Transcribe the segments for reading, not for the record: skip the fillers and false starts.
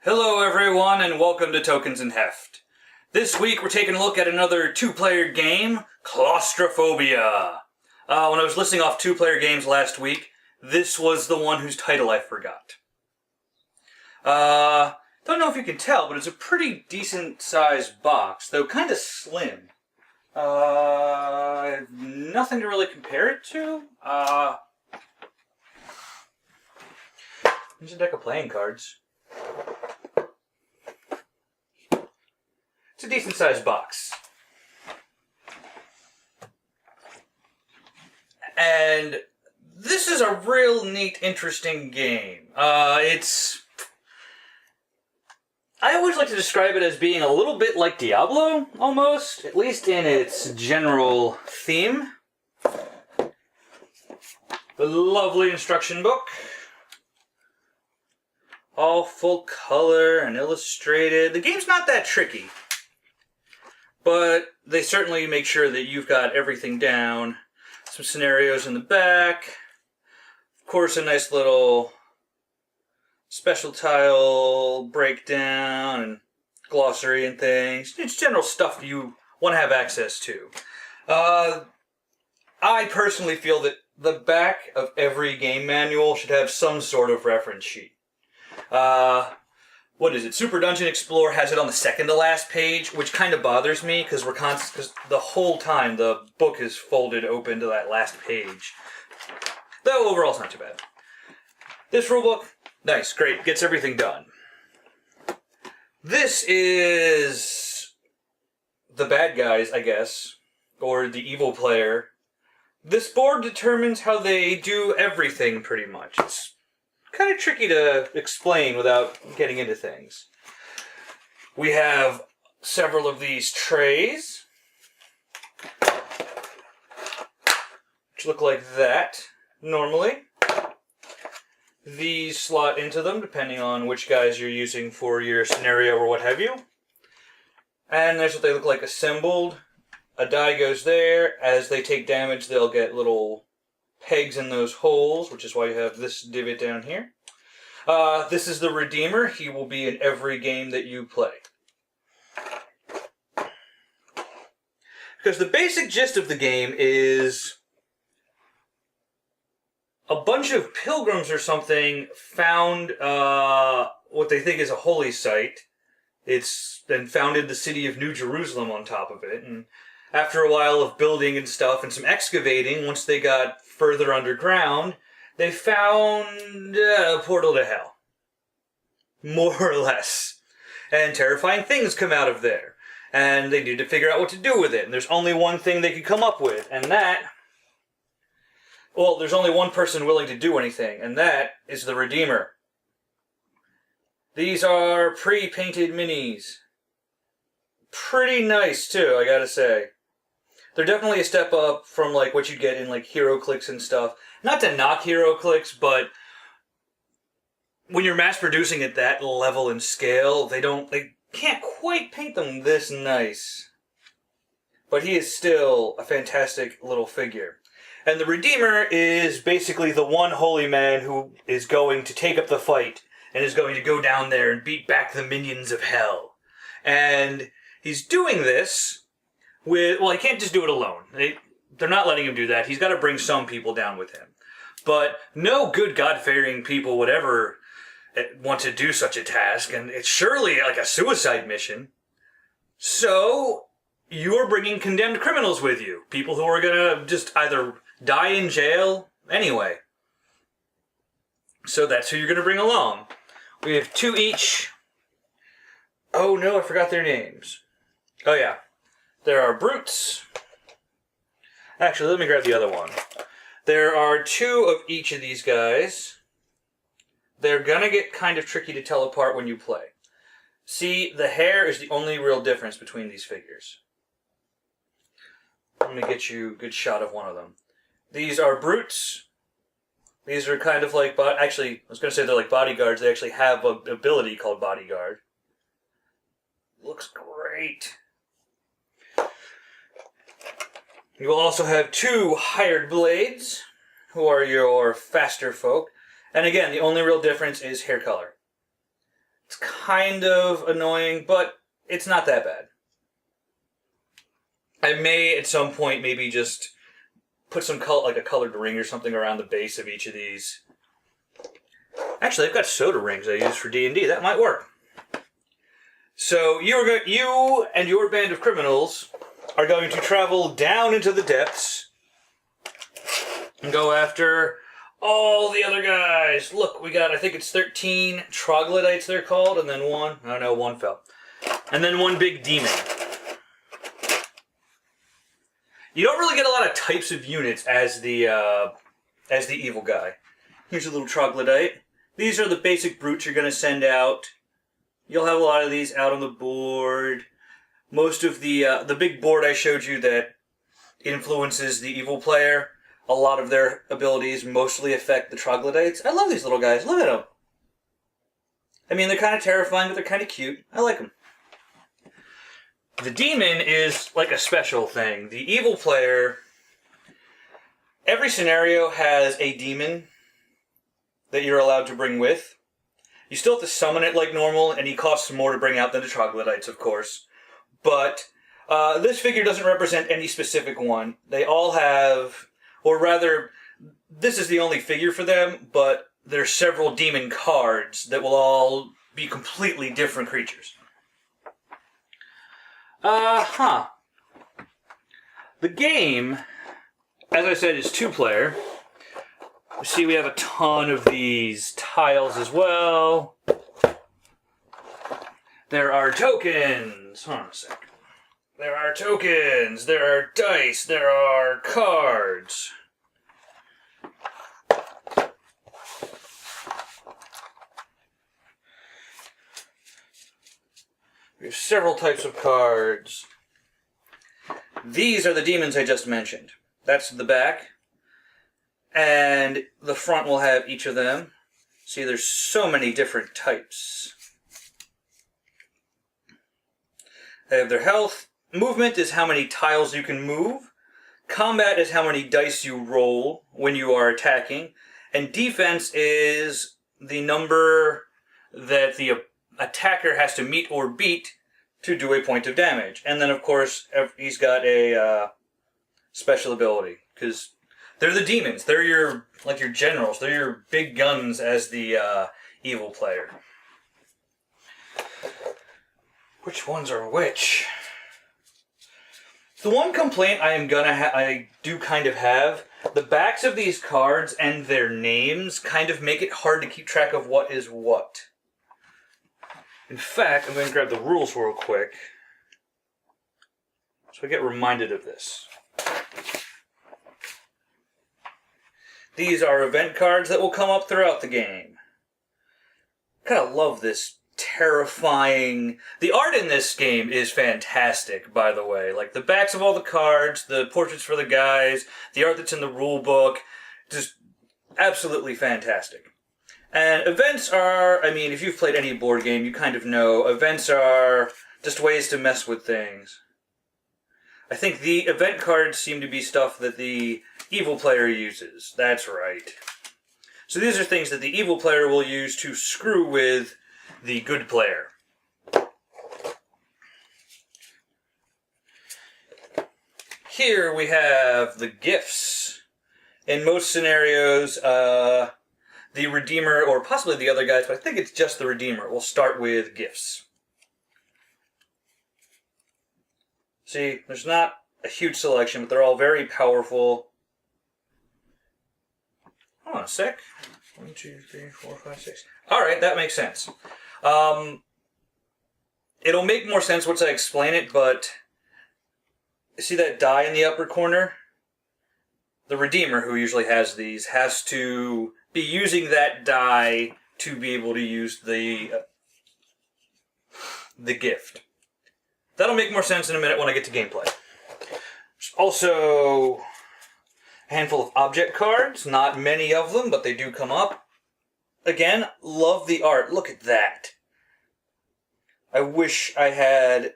Hello everyone and welcome to Tokens and Heft. This week we're taking a look at another two-player game, Claustrophobia. When I was listing off two-player games last week, this was the one whose title I forgot. Don't know if you can tell, but it's a pretty decent sized box, though kind of slim. I have nothing to really compare it to. There's a deck of playing cards. It's a decent sized box. And this is a real neat, interesting game. I always like to describe it as being a little bit like Diablo, almost, at least in its general theme. The lovely instruction book. All full color and illustrated. The game's not that tricky, but they certainly make sure that you've got everything down. Some scenarios in the back. Of course, a nice little special tile breakdown and glossary and things. It's general stuff you want to have access to. I personally feel that the back of every game manual should have some sort of reference sheet. What is it? Super Dungeon Explorer has it on the second to last page, which kind of bothers me because because the whole time the book is folded open to that last page. Though overall it's not too bad. This rulebook, nice, great, gets everything done. This is the bad guys, I guess, or the evil player. This board determines how they do everything pretty much. It's kind of tricky to explain without getting into things. We have several of these trays, which look like that normally. These slot into them depending on which guys you're using for your scenario or what have you. And there's what they look like assembled. A die goes there. As they take damage, they'll get little pegs in those holes, which is why you have this divot down here. This is the Redeemer. He will be in every game that you play. Because the basic gist of the game is a bunch of pilgrims or something found what they think is a holy site. It's then founded the city of New Jerusalem on top of it, and after a while of building and stuff and some excavating, once they got further underground, they found a portal to hell. More or less. And terrifying things come out of there. And they need to figure out what to do with it. And there's only one thing they could come up with, and that... Well, there's only one person willing to do anything, and that is the Redeemer. These are pre-painted minis. Pretty nice, too, I gotta say. They're definitely a step up from like what you get in like HeroClix and stuff. Not to knock HeroClix, but when you're mass producing at that level and scale, they can't quite paint them this nice. But he is still a fantastic little figure. And the Redeemer is basically the one holy man who is going to take up the fight and is going to go down there and beat back the minions of hell. And he's doing this with, well, he can't just do it alone. They're not letting him do that. He's got to bring some people down with him. But no good God-fearing people would ever want to do such a task, and it's surely like a suicide mission. So, you're bringing condemned criminals with you. People who are going to just either die in jail anyway. So that's who you're going to bring along. We have two each. Oh no, I forgot their names. Oh yeah. There are brutes. Actually, let me grab the other one. There are two of each of these guys. They're gonna get kind of tricky to tell apart when you play. See, the hair is the only real difference between these figures. Let me get you a good shot of one of them. These are brutes. These are kind of like, actually, I was gonna say they're like bodyguards. They actually have an ability called bodyguard. Looks great. You will also have two hired blades, who are your faster folk. And again, the only real difference is hair color. It's kind of annoying, but it's not that bad. I may, at some point, maybe just put some like a colored ring or something around the base of each of these. Actually, I've got soda rings I use for D&D. That might work. So you and your band of criminals are going to travel down into the depths and go after all the other guys. Look, we got, I think it's 13 troglodytes they're called, and then one, I don't know, one fell. And then one big demon. You don't really get a lot of types of units as the evil guy. Here's a little troglodyte. These are the basic brutes you're going to send out. You'll have a lot of these out on the board. Most of the big board I showed you that influences the evil player, a lot of their abilities mostly affect the troglodytes. I love these little guys. Look at them. I mean, they're kind of terrifying, but they're kind of cute. I like them. The demon is like a special thing. The evil player, every scenario has a demon that you're allowed to bring with. You still have to summon it like normal, and he costs more to bring out than the troglodytes, of course. But this figure doesn't represent any specific one. They all have, or rather, this is the only figure for them, but there's several demon cards that will all be completely different creatures. The game, as I said, is 2-player. You see, we have a ton of these tiles as well. There are tokens. Hold on a sec. There are tokens. There are dice. There are cards. We have several types of cards. These are the demons I just mentioned. That's the back. And the front will have each of them. See, there's so many different types. They have their health. Movement is how many tiles you can move. Combat is how many dice you roll when you are attacking. And defense is the number that the attacker has to meet or beat to do a point of damage. And then, of course, he's got a special ability, because they're the demons. They're your generals. They're your big guns as the evil player. Which ones are which? The one complaint I do kind of have, the backs of these cards and their names kind of make it hard to keep track of what is what. In fact, I'm going to grab the rules real quick so I get reminded of this. These are event cards that will come up throughout the game. I kind of love this terrifying... The art in this game is fantastic, by the way. Like, the backs of all the cards, the portraits for the guys, the art that's in the rule book, just absolutely fantastic. And events are, I mean, if you've played any board game, you kind of know, events are just ways to mess with things. I think the event cards seem to be stuff that the evil player uses. That's right. So these are things that the evil player will use to screw with the good player. Here we have the gifts. In most scenarios, the Redeemer, or possibly the other guys, but I think it's just the Redeemer, will start with gifts. See, there's not a huge selection, but they're all very powerful. Hold on a sec. 1, 2, 3, 4, 5, 6. Alright, that makes sense. It'll make more sense once I explain it, but see that die in the upper corner? The Redeemer, who usually has these, has to be using that die to be able to use the gift. That'll make more sense in a minute when I get to gameplay. There's also a handful of object cards, not many of them, but they do come up. Again, love the art. Look at that. I wish I had...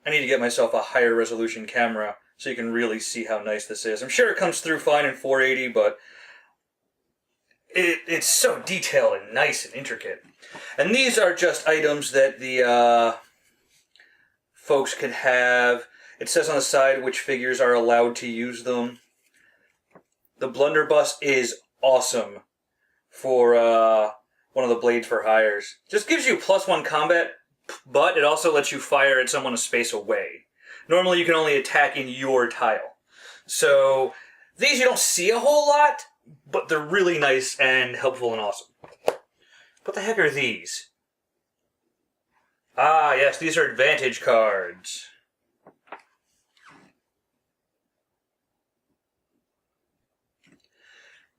I need to get myself a higher resolution camera so you can really see how nice this is. I'm sure it comes through fine in 480, but it's so detailed and nice and intricate. And these are just items that the folks can have. It says on the side which figures are allowed to use them. The blunderbuss is awesome for one of the Blades for Hires. Just gives you +1 combat, but it also lets you fire at someone a space away. Normally you can only attack in your tile. So these you don't see a whole lot, but they're really nice and helpful and awesome. What the heck are these? Ah, yes, these are advantage cards.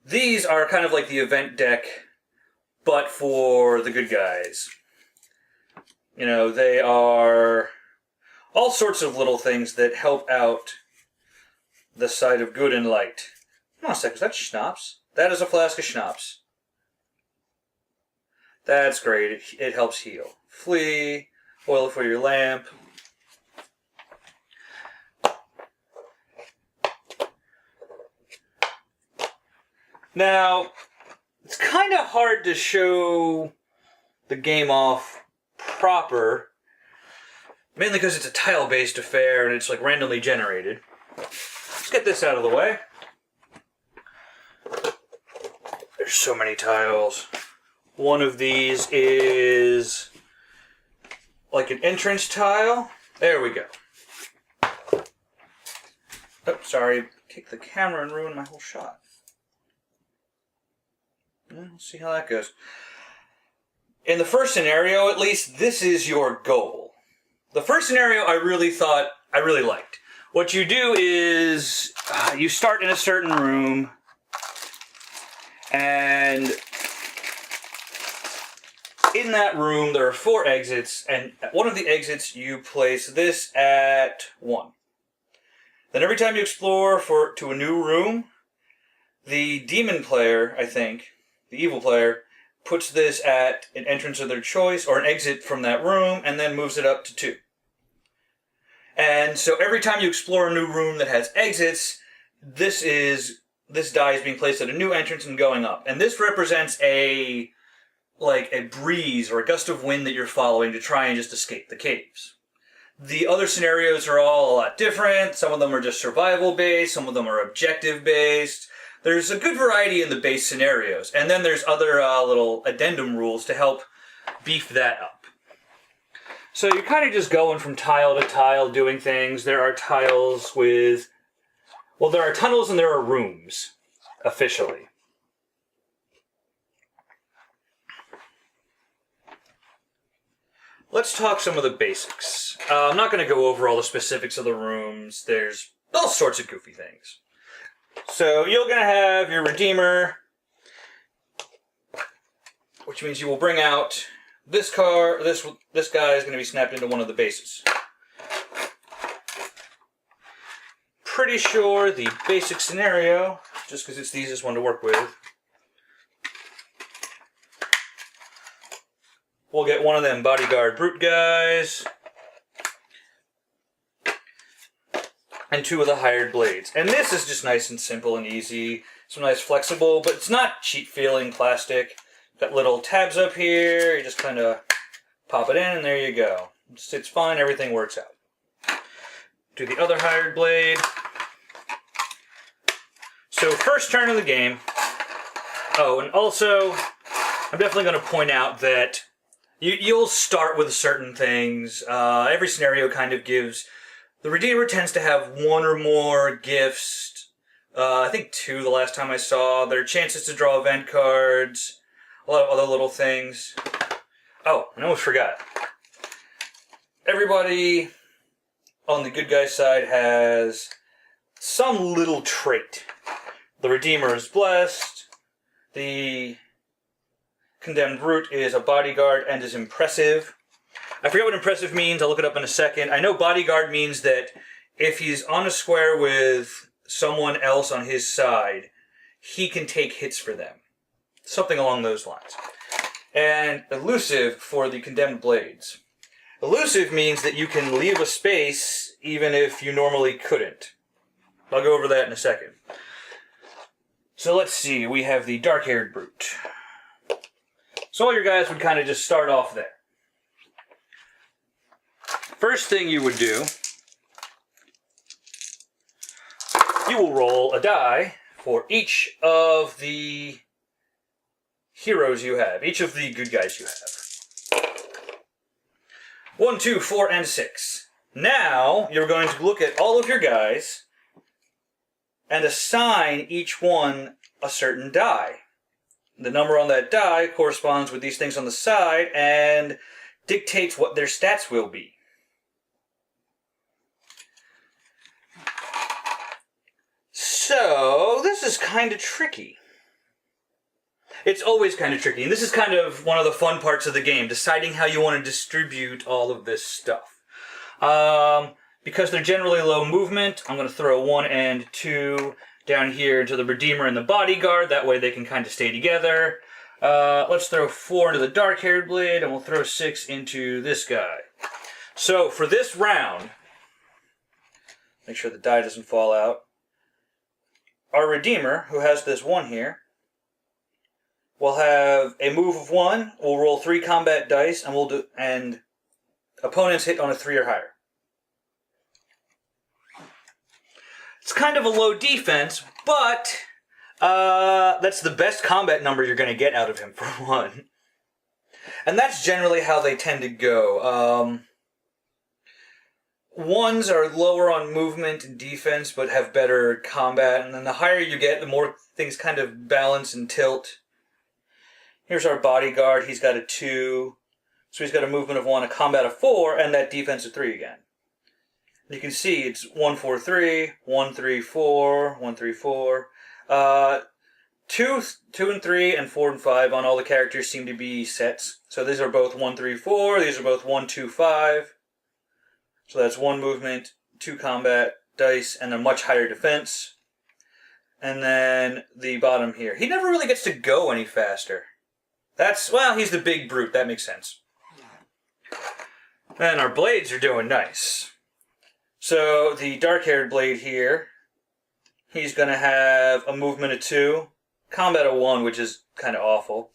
These are kind of like the event deck, but for the good guys. You know, they are all sorts of little things that help out the side of good and light. Hold on a second, is that schnapps? That is a flask of schnapps. That's great, it helps heal. Flee, oil for your lamp. Now, it's kind of hard to show the game off proper, mainly because it's a tile-based affair and it's like randomly generated. Let's get this out of the way. There's so many tiles. One of these is like an entrance tile. There we go. Oh, sorry. Kick the camera and ruin my whole shot. Let's see how that goes. In the first scenario, at least, this is your goal. The first scenario I really liked. What you do is, you start in a certain room, and in that room there are 4 exits, and at one of the exits you place this at 1. Then every time you explore to a new room, the demon player, I think, the evil player, puts this at an entrance of their choice, or an exit from that room, and then moves it up to 2. And so every time you explore a new room that has exits, this die is being placed at a new entrance and going up. And this represents a breeze or a gust of wind that you're following to try and just escape the caves. The other scenarios are all a lot different. Some of them are just survival-based, some of them are objective-based. There's a good variety in the base scenarios, and then there's other little addendum rules to help beef that up. So you're kind of just going from tile to tile doing things. There are tiles with... well, there are tunnels and there are rooms, officially. Let's talk some of the basics. I'm not going to go over all the specifics of the rooms. There's all sorts of goofy things. So you're going to have your Redeemer, which means you will bring out this car. This guy is going to be snapped into one of the bases. Pretty sure the basic scenario, just because it's the easiest one to work with, we'll get one of them bodyguard brute guys, and 2 of the hired blades. And this is just nice and simple and easy. Some nice flexible, but it's not cheap feeling plastic. Got little tabs up here, you just kind of pop it in and there you go. It's fine, everything works out. Do the other hired blade. So first turn of the game. Oh, and also, I'm definitely going to point out that you'll start with certain things. Every scenario kind of gives... the Redeemer tends to have 1 or more gifts. I think 2 the last time I saw. There are chances to draw event cards. A lot of other little things. Oh, I almost forgot. Everybody on the good guy side has some little trait. The Redeemer is blessed. The Condemned Brute is a bodyguard and is impressive. I forget what impressive means. I'll look it up in a second. I know bodyguard means that if he's on a square with someone else on his side, he can take hits for them. Something along those lines. And elusive for the Condemned Blades. Elusive means that you can leave a space even if you normally couldn't. I'll go over that in a second. So let's see. We have the Dark-Haired Brute. So all your guys would kind of just start off there. First thing you would do, you will roll a die for each of the heroes you have, each of the good guys you have. 1, 2, 4, and 6. Now, you're going to look at all of your guys and assign each one a certain die. The number on that die corresponds with these things on the side and dictates what their stats will be. So, this is kind of tricky. It's always kind of tricky, and this is kind of one of the fun parts of the game, deciding how you want to distribute all of this stuff. Because they're generally low movement, I'm going to throw 1 and 2 down here into the Redeemer and the Bodyguard, that way they can kind of stay together. Let's throw 4 into the Dark-Haired Blade, and we'll throw 6 into this guy. So, for this round, make sure the die doesn't fall out. Our Redeemer, who has this 1 here, will have a move of 1. We'll roll 3 combat dice, and opponents hit on a 3 or higher. It's kind of a low defense, but that's the best combat number you're going to get out of him for 1. And that's generally how they tend to go. 1s are lower on movement and defense, but have better combat. And then the higher you get, the more things kind of balance and tilt. Here's our Bodyguard. He's got a 2. So he's got a movement of 1, a combat of 4, and that defense of 3 again. You can see it's 1, 4, 3, 1, 3, 4, 1, 3, 4. 2 and 3, and 4 and 5 on all the characters seem to be sets. So these are both 1, 3, 4. These are both 1, 2, 5. So that's 1 movement, 2 combat dice, and a much higher defense. And then the bottom here. He never really gets to go any faster. Well, he's the big brute. That makes sense. And our blades are doing nice. So the Dark-Haired Blade here, he's going to have a movement of 2, combat of 1, which is kind of awful,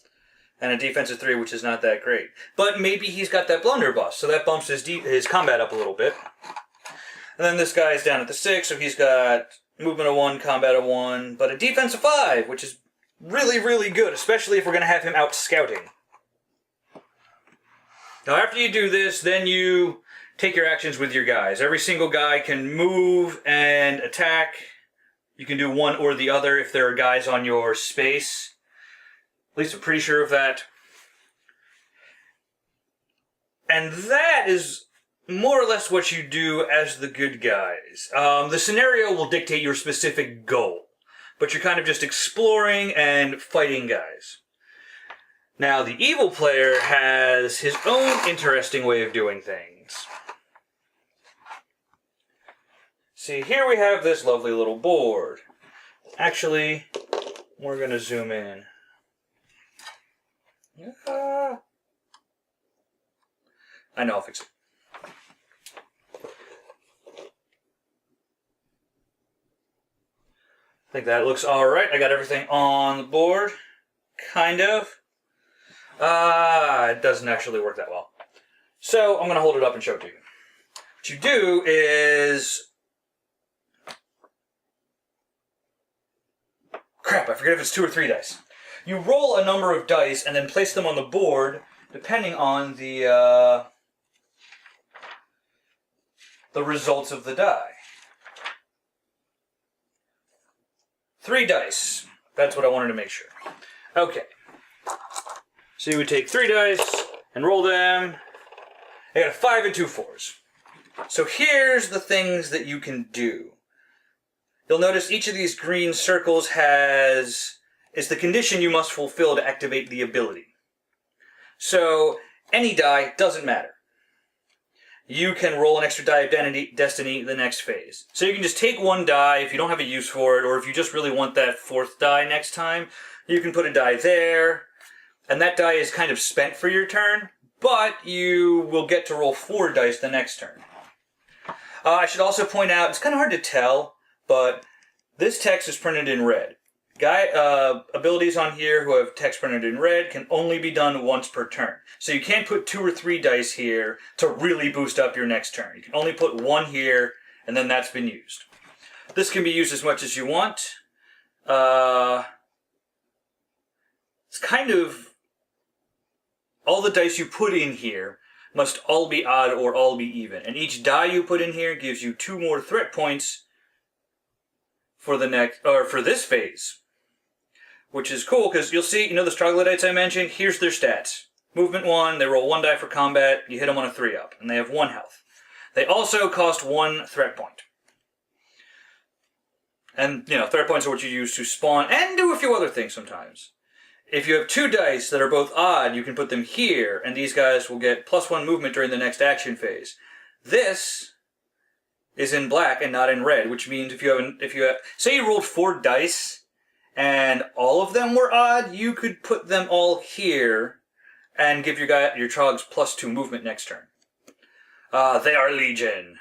and a defense of 3, which is not that great. But maybe he's got that blunderbuss, so that bumps his combat up a little bit. And then this guy's down at the 6, so he's got movement of 1, combat of 1, but a defense of 5, which is really, really good, especially if we're going to have him out scouting. Now, after you do this, then you take your actions with your guys. Every single guy can move and attack. You can do one or the other if there are guys on your space. At least I'm pretty sure of that. And that is more or less what you do as the good guys. The scenario will dictate your specific goal, but you're kind of just exploring and fighting guys. Now, the evil player has his own interesting way of doing things. See, here we have this lovely little board. Actually, we're going to zoom in. I know, I'll fix it. I think that looks alright. I got everything on the board. Kind of. It doesn't actually work that well. So, I'm going to hold it up and show it to you. What you do is... Crap, I forget if it's 2 or 3 dice. You roll a number of dice and then place them on the board depending on the results of the die. 3 dice. That's what I wanted to make sure. Okay. So you would take 3 dice and roll them. I got a 5 and 2 4s. So here's the things that you can do. You'll notice each of these green circles is the condition you must fulfill to activate the ability. So any die doesn't matter. You can roll an extra die of destiny the next phase. So you can just take 1 die if you don't have a use for it, or if you just really want that 4th die next time, you can put a die there, and that die is kind of spent for your turn, but you will get to roll 4 dice the next turn. I should also point out, it's kind of hard to tell, but this text is printed in red. Abilities on here who have text printed in red can only be done once per turn. So you can't put 2 or 3 dice here to really boost up your next turn. You can only put 1 here, and then that's been used. This can be used as much as you want. It's kind of... all the dice you put in here must all be odd or all be even. And each die you put in here gives you 2 more threat points for the next, or for this phase. Which is cool, because you'll see, the troglodytes I mentioned, here's their stats. Movement 1, they roll 1 die for combat, you hit them on a 3-up, and they have 1 health. They also cost 1 threat point. And, threat points are what you use to spawn, and do a few other things sometimes. If you have 2 dice that are both odd, you can put them here, and these guys will get +1 movement during the next action phase. This is in black and not in red, which means if you have, say you rolled 4 dice, and all of them were odd, you could put them all here and give your trogs +2 movement next turn. They are legion.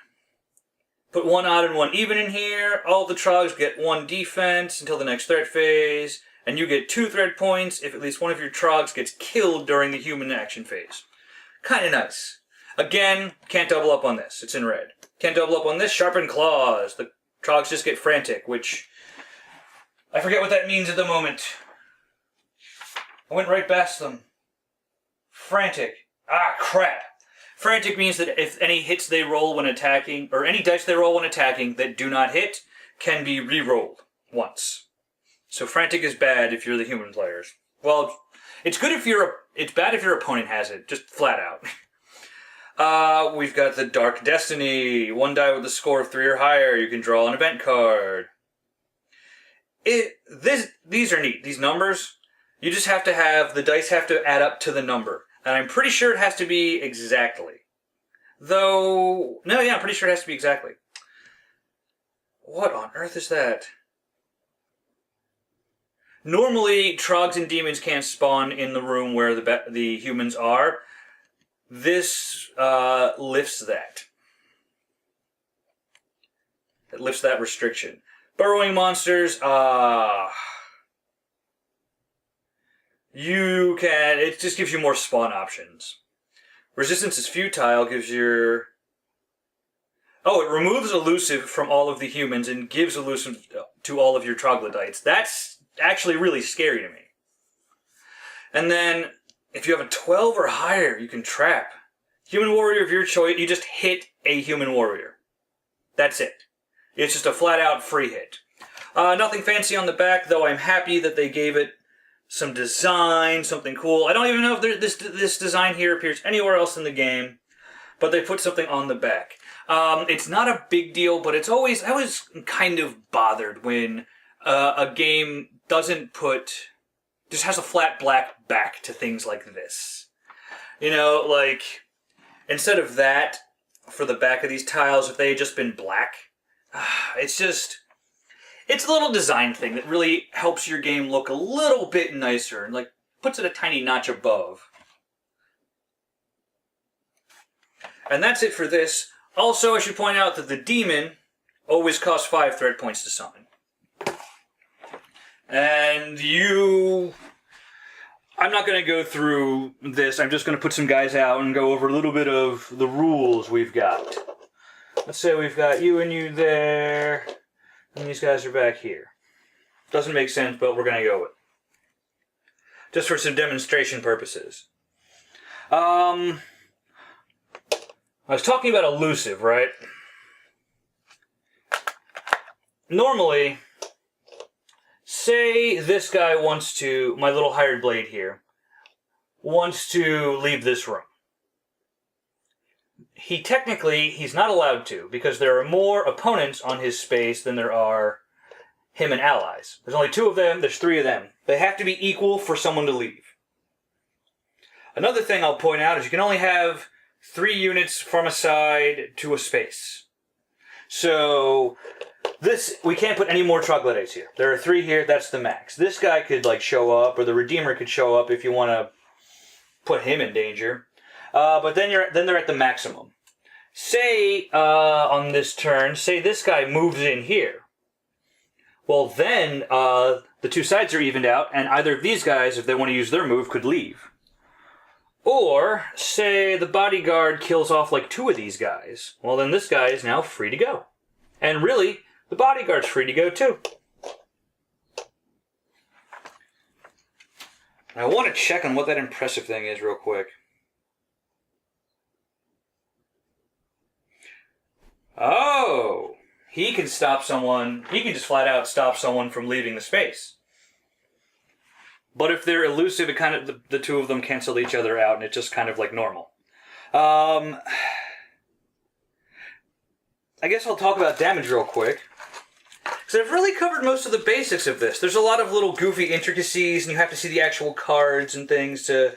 Put 1 odd and 1 even in here. All the trogs get 1 defense until the next threat phase, and you get 2 threat points if at least one of your trogs gets killed during the human action phase. Kinda nice. Again, can't double up on this. It's in red. Can't double up on this. Sharpened claws. The trogs just get frantic, which... I forget what that means at the moment. I went right past them. Frantic. Ah, crap. Frantic means that if any hits they roll when attacking, or any dice they roll when attacking that do not hit, can be re-rolled once. So frantic is bad if you're the human players. Well, it's good if it's bad if your opponent has it, just flat out. We've got the Dark Destiny. 1 die with a score of 3 or higher. You can draw an event card. These are neat. These numbers, you just have to have, the dice have to add up to the number. And I'm pretty sure it has to be exactly. I'm pretty sure it has to be exactly. What on earth is that? Normally, trogs and demons can't spawn in the room where the humans are. This lifts that. It lifts that restriction. Burrowing monsters, it just gives you more spawn options. Resistance is futile, gives your... it removes elusive from all of the humans and gives elusive to all of your troglodytes. That's actually really scary to me. And then, if you have a 12 or higher, you can trap. Human warrior of your choice, you just hit a human warrior. That's it. It's just a flat-out free hit. Nothing fancy on the back, though I'm happy that they gave it some design, something cool. I don't even know if this design here appears anywhere else in the game, but they put something on the back. It's not a big deal, but I was kind of bothered when a game just has a flat black back to things like this. Instead of that, for the back of these tiles, if they had just been black, it's a little design thing that really helps your game look a little bit nicer and puts it a tiny notch above. And that's it for this. Also, I should point out that the demon always costs 5 threat points to summon. And I'm not going to go through this. I'm just going to put some guys out and go over a little bit of the rules we've got. Let's say we've got you and you there, and these guys are back here. Doesn't make sense, but we're going to go with it. Just for some demonstration purposes. I was talking about elusive, right? Normally, say this guy wants to, my little hired blade here, wants to leave this room. He's not allowed to, because there are more opponents on his space than there are him and allies. There's only 2 of them, there's 3 of them. They have to be equal for someone to leave. Another thing I'll point out is you can only have 3 units from a side to a space. So, we can't put any more troglodytes here. There are 3 here, that's the max. This guy could show up, or the Redeemer could show up if you want to put him in danger. But then they're at the maximum. Say, on this turn, say this guy moves in here. well then the two sides are evened out, and either of these guys, if they want to use their move, could leave. Or, say the bodyguard kills off like 2 of these guys. Well, then this guy is now free to go. And really, the bodyguard's free to go too. I want to check on what that impressive thing is real quick. Oh! He can stop someone, he can just flat out stop someone from leaving the space. But if they're elusive, it kind of the two of them cancel each other out, and it's just kind of like normal. I guess I'll talk about damage real quick. Because I've really covered most of the basics of this. There's a lot of little goofy intricacies, and you have to see the actual cards and things to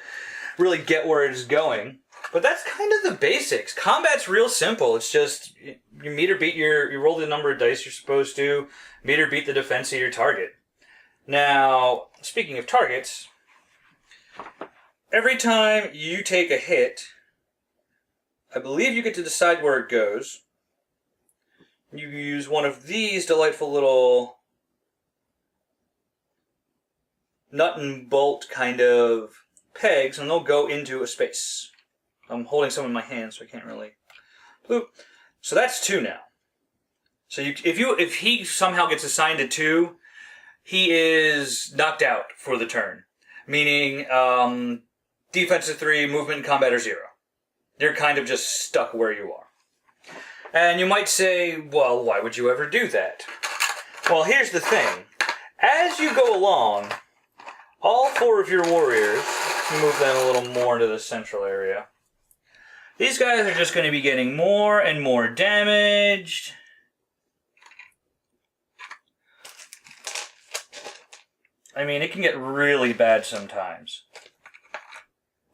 really get where it's going. But that's kind of the basics. Combat's real simple. It's just you meet or beat you roll the number of dice you're supposed to, meet or beat the defense of your target. Now, speaking of targets, every time you take a hit, I believe you get to decide where it goes. You use one of these delightful little nut and bolt kind of pegs, and they'll go into a space. I'm holding some in my hand, so I can't really... Boop. So that's 2 now. So if he somehow gets assigned a 2... he is knocked out for the turn. Meaning, defense of 3, movement and combat are 0. You're kind of just stuck where you are. And you might say, well, why would you ever do that? Well, here's the thing. As you go along, all 4 of your warriors, move them a little more into the central area. These guys are just going to be getting more and more damaged. I mean, it can get really bad sometimes.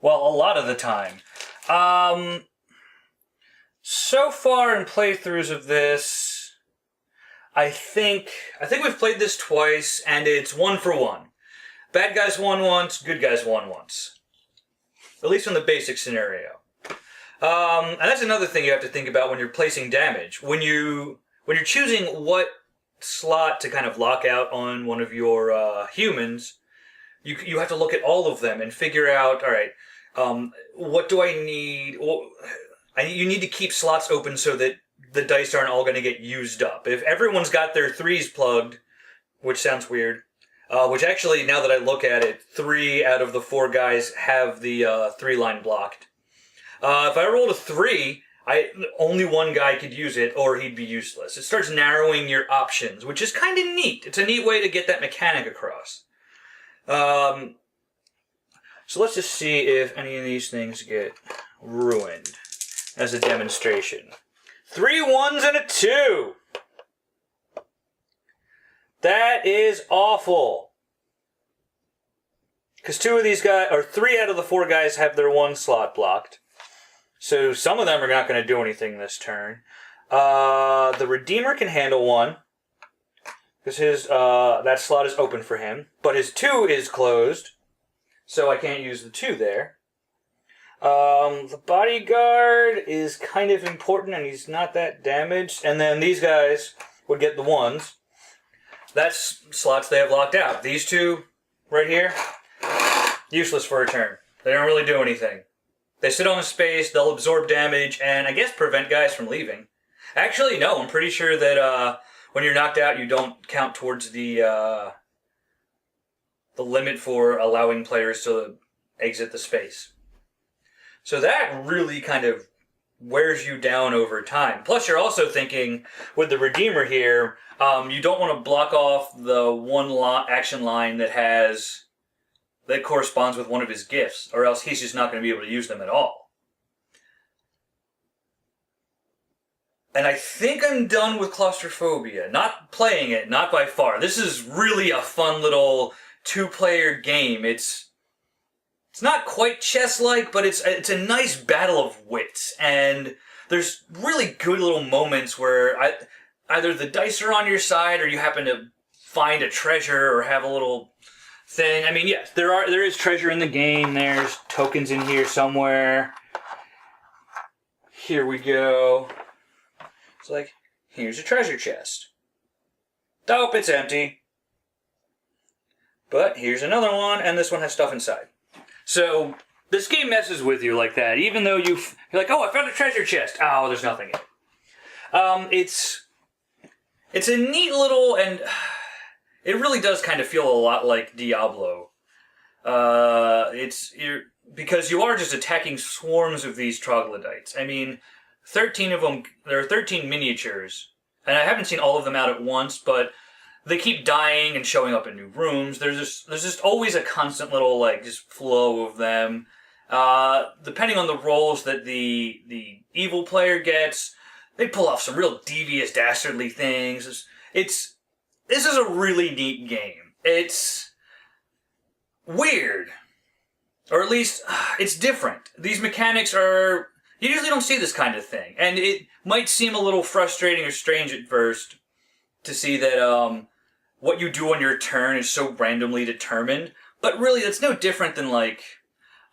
Well, a lot of the time. So far in playthroughs of this, I think we've played this twice, and it's 1 for 1. Bad guys won once, good guys won once. At least in the basic scenario. And that's another thing you have to think about when you're placing damage. When you're choosing what slot to kind of lock out on one of your humans, you have to look at all of them and figure out, all right, what do I need? Well, you need to keep slots open so that the dice aren't all going to get used up. If everyone's got their 3s plugged, which sounds weird, which actually, now that I look at it, 3 out of the 4 guys have the 3-line blocked. If I rolled a 3, only 1 guy could use it, or he'd be useless. It starts narrowing your options, which is kind of neat. It's a neat way to get that mechanic across. So let's just see if any of these things get ruined as a demonstration. 3 1s and a 2! That is awful. Because 2 of these guys, or 3 out of the 4 guys have their 1 slot blocked. So some of them are not going to do anything this turn. The Redeemer can handle 1, because his that slot is open for him. But his 2 is closed, so I can't use the 2 there. The Bodyguard is kind of important, and he's not that damaged. And then these guys would get the 1s. That's slots they have locked out. These 2 right here, useless for a turn. They don't really do anything. They sit on a space, they'll absorb damage, and I guess prevent guys from leaving. Actually, no, I'm pretty sure that when you're knocked out, you don't count towards the limit for allowing players to exit the space. So that really kind of wears you down over time. Plus, you're also thinking, with the Redeemer here, you don't want to block off the one action line that corresponds with one of his gifts, or else he's just not going to be able to use them at all. And I think I'm done with Claustrophobia. Not playing it, not by far. This is really a fun little 2-player game. It's not quite chess-like, but it's a nice battle of wits. And there's really good little moments where either the dice are on your side, or you happen to find a treasure or have a little thing. I mean, yes, there is treasure in the game. There's tokens in here somewhere. Here we go. It's like, here's a treasure chest. Nope, it's empty. But here's another one, and this one has stuff inside. So this game messes with you like that, even though you're like, oh, I found a treasure chest. Oh, there's nothing in it. It's a neat little, and it really does kind of feel a lot like Diablo. Because you are just attacking swarms of these troglodytes. I mean, 13 of them, there are 13 miniatures, and I haven't seen all of them out at once, but they keep dying and showing up in new rooms. There's just always a constant little, like, just flow of them. Depending on the roles that the evil player gets, they pull off some real devious, dastardly things. This is a really neat game. It's weird. Or at least, it's different. These mechanics are... You usually don't see this kind of thing. And it might seem a little frustrating or strange at first to see that what you do on your turn is so randomly determined. But really, that's no different than, like,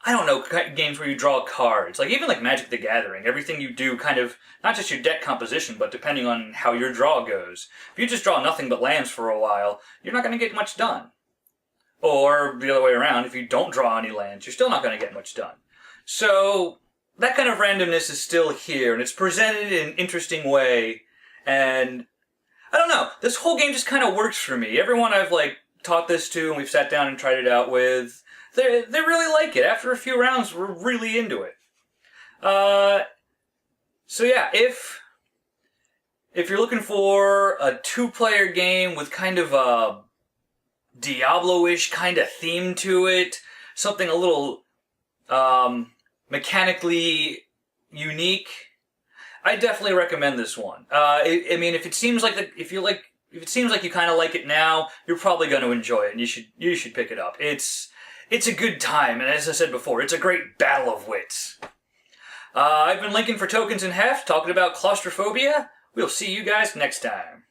I don't know, games where you draw cards. Like, even like Magic the Gathering, everything you do kind of, not just your deck composition, but depending on how your draw goes. If you just draw nothing but lands for a while, you're not going to get much done. Or, the other way around, if you don't draw any lands, you're still not going to get much done. So, that kind of randomness is still here, and it's presented in an interesting way, and I don't know, this whole game just kind of works for me. Everyone I've, like, taught this to, and we've sat down and tried it out with, they really like it. After a few rounds, we're really into it. So yeah, if you're looking for a two-player game with kind of a Diablo-ish kind of theme to it, something a little mechanically unique, I definitely recommend this one. I mean, if it seems like you kind of like it now, you're probably going to enjoy it, and you should pick it up. It's a good time, and as I said before, it's a great battle of wits. I've been linking for tokens in Heft, talking about Claustrophobia. We'll see you guys next time.